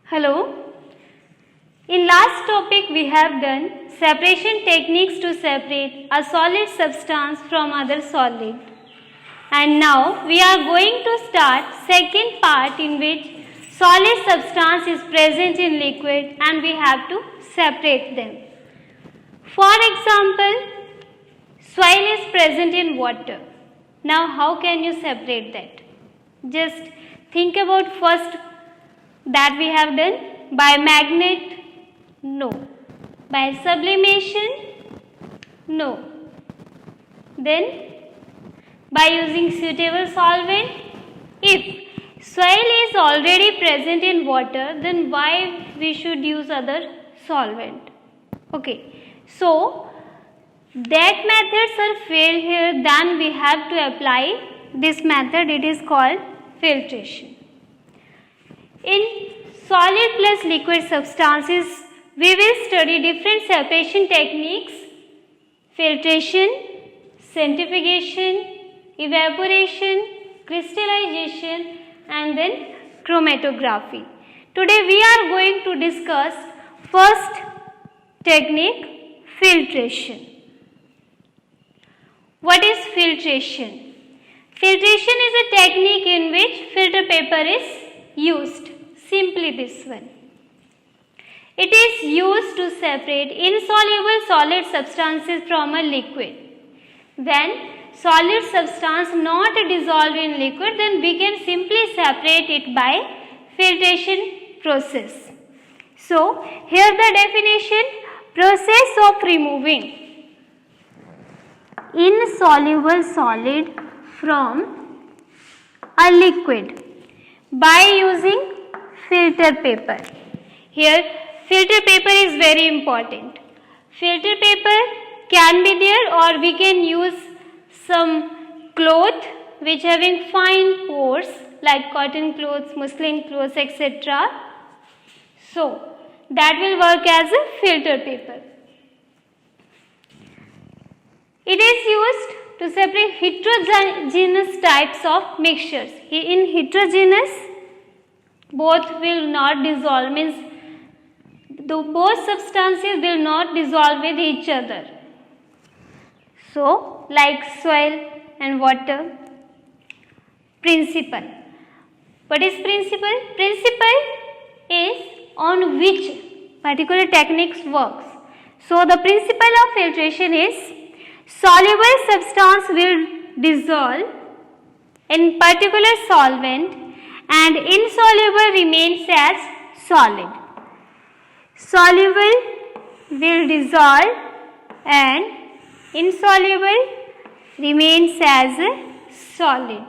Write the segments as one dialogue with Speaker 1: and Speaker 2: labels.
Speaker 1: Hello. In last topic we have done separation techniques to separate a solid substance from other solid. And now we are going to start second part in which solid substance is present in liquid and we have to separate them. For example, soil is present in water. Now how can you separate that? Just think about first that we have done. By magnet? No. By sublimation? No. Then by using suitable solvent? If soil is already present in water, then why we should use other solvent? Okay. So that methods are failed here, then we have to apply this method. It is called filtration. In solid plus liquid substances, we will study different separation techniques: filtration, centrifugation, evaporation, crystallization, and then chromatography. Today we are going to discuss first technique, filtration. What is filtration? Filtration is a technique in which filter paper is used. Simply this one. It is used to separate insoluble solid substances from a liquid. When solid substance not dissolved in liquid, then we can simply separate it by filtration process. So, here the definition: process of removing insoluble solid from a liquid by using filter paper. Here filter paper is very important. Filter paper can be there, or we can use some cloth which having fine pores like cotton clothes, muslin clothes, etc. So that will work as a filter paper. It is used to separate heterogeneous types of mixtures. In heterogeneous, both will not dissolve, means both substances will not dissolve with each other. So, like soil and water. Principle. What is principle? Principle is on which particular techniques works. So, the principle of filtration is soluble substance will dissolve in particular solvent and insoluble remains as solid. Soluble will dissolve and insoluble remains as solid.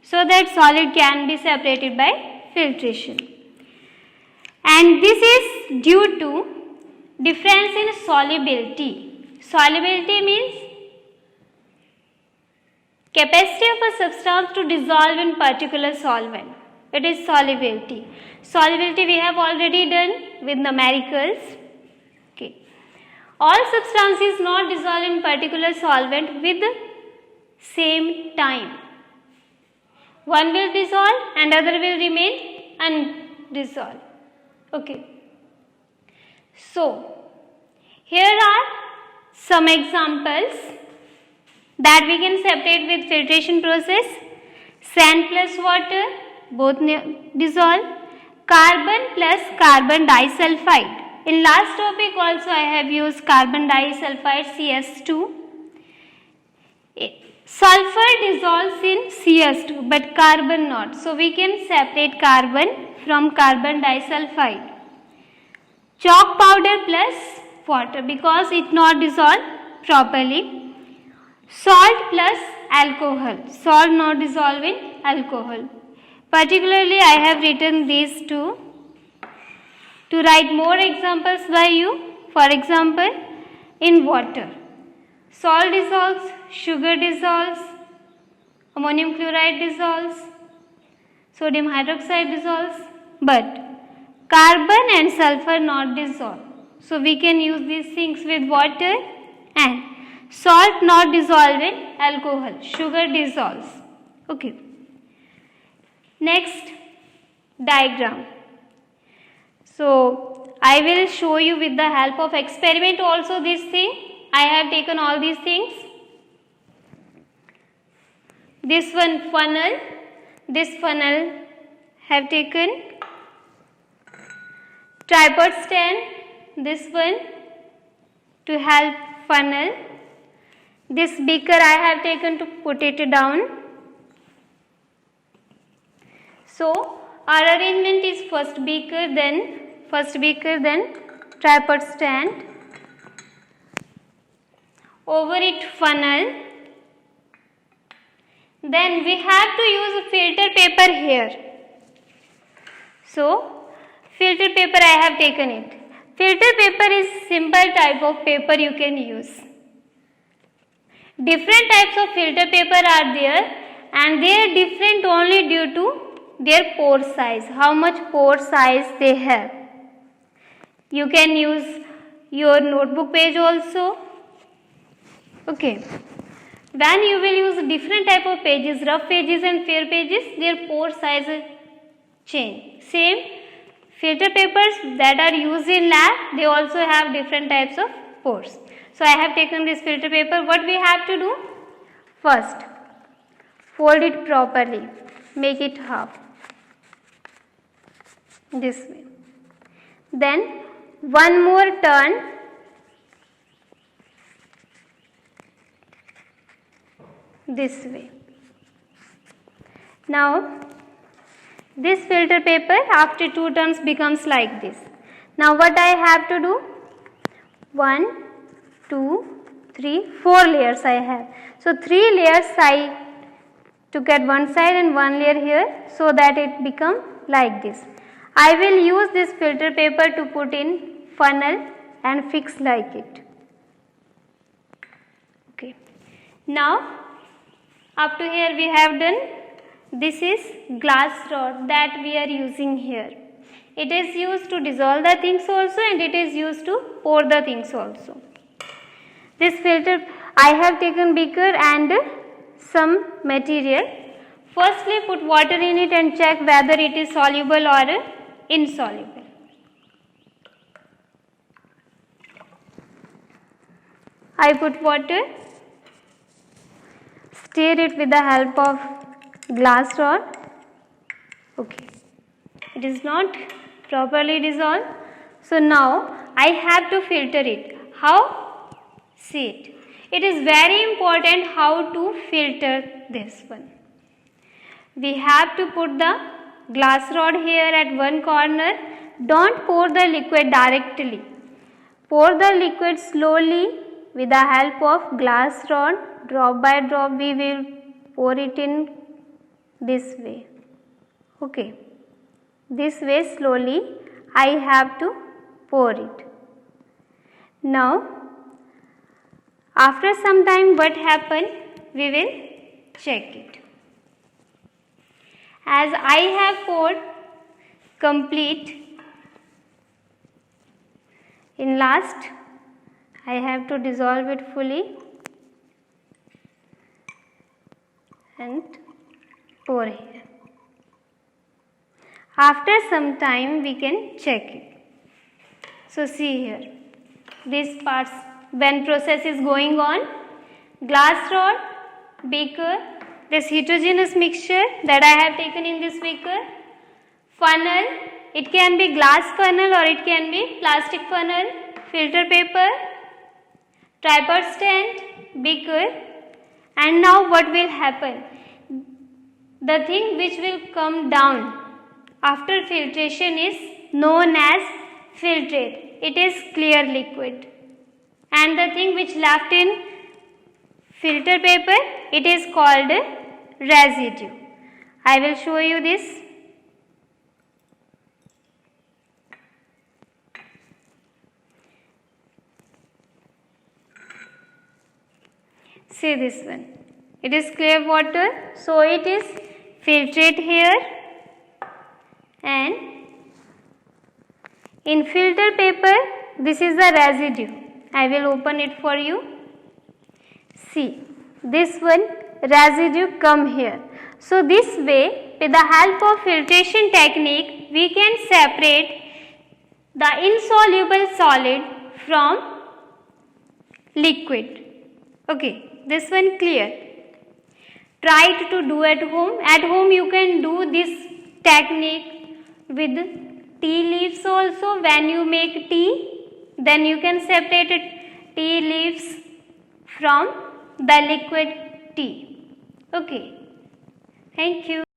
Speaker 1: So that solid can be separated by filtration. And this is due to difference in solubility. Solubility means capacity of a substance to dissolve in particular solvent. It is solubility. Solubility we have already done with numericals. Okay. All substances not dissolve in particular solvent with the same time. One will dissolve and other will remain undissolved. Okay. So, here are some examples that we can separate with filtration process. Sand plus water, both dissolve. Carbon plus carbon disulfide. In last topic also I have used carbon disulfide CS2. Sulfur dissolves in CS2 but carbon not. So we can separate carbon from carbon disulfide. Chalk powder plus water because it not dissolved properly. Salt plus alcohol. Salt not dissolve in alcohol. Particularly I have written these two to write more examples by you. For example, in water, salt dissolves, sugar dissolves, ammonium chloride dissolves, sodium hydroxide dissolves, but carbon and sulfur not dissolve. So we can use these things with water, and salt not dissolve in alcohol, sugar dissolves. Okay. Next diagram. So I will show you with the help of experiment also this thing. I have taken all these things. This one funnel, this funnel have taken. Tripod stand, this one to help funnel. This beaker I have taken to put it down. So our arrangement is first beaker, then tripod stand, over it funnel. Then we have to use filter paper here. So filter paper I have taken it. Filter paper is simple type of paper you can use. Different types of filter paper are there, and they are different only due to their pore size, how much pore size they have. You can use your notebook page also. Okay. When you will use different type of pages, rough pages and fair pages, their pore size change. Same filter papers that are used in lab, they also have different types of pores. So I have taken this filter paper. What we have to do? First, fold it properly. Make it half. This way. Then one more turn. This way. Now this filter paper after 2 turns becomes like this. Now what I have to do? 1, 2, 3, 4 layers I have. So 3 layers I took at one side and 1 layer here, so that it become like this. I will use this filter paper to put in funnel and fix like it. Okay. Now up to here we have done. This is glass rod that we are using here. It is used to dissolve the things also, and it is used to pour the things also. This filter, I have taken beaker and some material. Firstly put water in it and check whether it is soluble or insoluble. I put water. Stir it with the help of glass rod. Okay, it is not properly dissolved. So now I have to filter it. How? See it. It is very important how to filter this one. We have to put the glass rod here at one corner. Don't pour the liquid directly. Pour the liquid slowly with the help of glass rod. Drop by drop we will pour it in this way. Okay. This way slowly I have to pour it. Now after some time what happened? We will check it. As I have poured complete, in last I have to dissolve it fully and pour here. After some time we can check it. So see here, these parts when process is going on, glass rod, beaker, this heterogeneous mixture that I have taken in this beaker, funnel, it can be glass funnel or it can be plastic funnel, filter paper, tripod stand, beaker, and now what will happen? The thing which will come down after filtration is known as filtrate. It is clear liquid. And the thing which left in filter paper, it is called residue. I will show you this. See this one. It is clear water, so it is filtrate here, and in filter paper this is the residue. I will open it for you. See, this one residue come here. So this way, with the help of filtration technique, we can separate the insoluble solid from liquid. Okay, this one clear. Try to do at home. At home you can do this technique with tea leaves also. When you make tea, then you can separate tea leaves from the liquid tea. Okay, thank you.